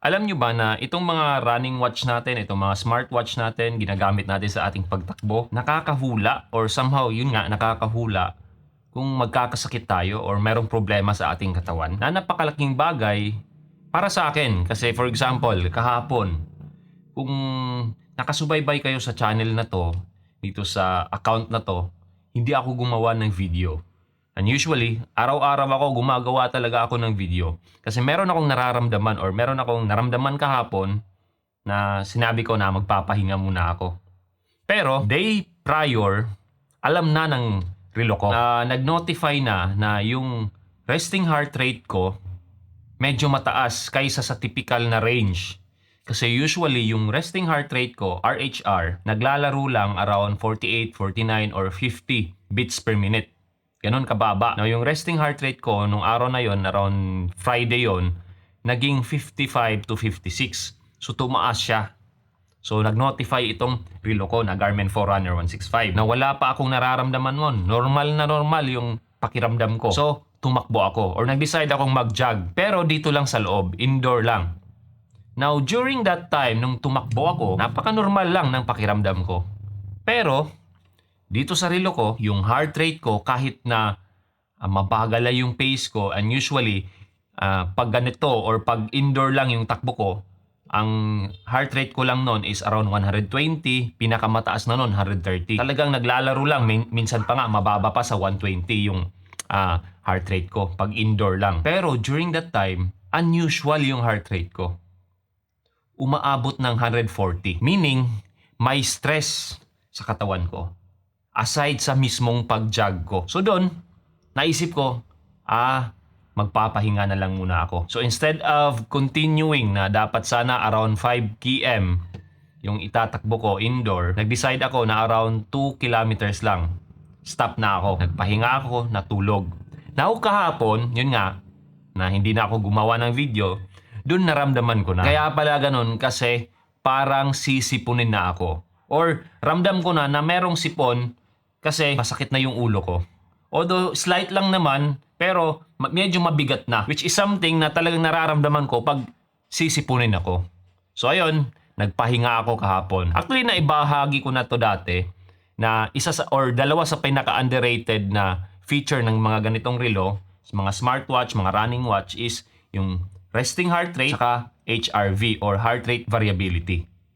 Alam nyo ba na itong mga running watch natin, itong mga smartwatch natin, ginagamit natin sa ating pagtakbo, nakakahula or somehow yun nga, nakakahula kung magkakasakit tayo or merong problema sa ating katawan na napakalaking bagay para sa akin. Kasi for example, kahapon, kung nakasubaybay kayo sa channel na to, dito sa account na to, hindi ako gumawa ng video. And usually, araw-araw ako gumagawa talaga ako ng video. Kasi meron akong nararamdaman or meron akong naramdaman kahapon na sinabi ko na magpapahinga muna ako. Pero day prior, alam na ng relo ko. Nag-notify na yung resting heart rate ko medyo mataas kaysa sa typical na range. Kasi usually yung resting heart rate ko, RHR, naglalaro lang around 48, 49, or 50 beats per minute. Ganon kababa. Now, yung resting heart rate ko nung araw na yon, around Friday yon, naging 55 to 56. So, tumaas siya. So, nag-notify itong relo ko na Garmin Forerunner 165 na wala pa akong nararamdaman nun. Normal na normal yung pakiramdam ko. So, tumakbo ako or nag-decide akong mag-jog. Pero dito lang sa loob, indoor lang. Now, during that time, nung tumakbo ako, napaka-normal lang ng pakiramdam ko. Pero, dito sa relo ko, yung heart rate ko kahit na mabagal na yung pace ko, and usually pag ganito or pag indoor lang yung takbo ko, ang heart rate ko lang noon is around 120, pinakamataas na noon 130. Talagang naglalaro lang, minsan pa nga mababa pa sa 120 yung heart rate ko pag indoor lang. Pero during that time, unusual yung heart rate ko. Umaabot ng 140, meaning may stress sa katawan ko. Aside sa mismong pag-jog ko. So doon, naisip ko, magpapahinga na lang muna ako. So instead of continuing na dapat sana around 5 km yung itatakbo ko indoor, nag-decide ako na around 2 kilometers lang. Stop na ako. Nagpahinga ako, natulog. Now kahapon, yun nga, na hindi na ako gumawa ng video, doon naramdaman ko na. Kaya pala ganun kasi parang sisipunin na ako. Or ramdam ko na merong sipon kasi masakit na yung ulo ko. Although slight lang naman, pero medyo mabigat na. Which is something na talagang nararamdaman ko pag sisipunin ako. So ayun, nagpahinga ako kahapon. Actually, naibahagi ko na to dati na isa sa or dalawa sa pinaka-underrated na feature ng mga ganitong relo, mga smartwatch, mga running watch is yung resting heart rate saka HRV or heart rate variability.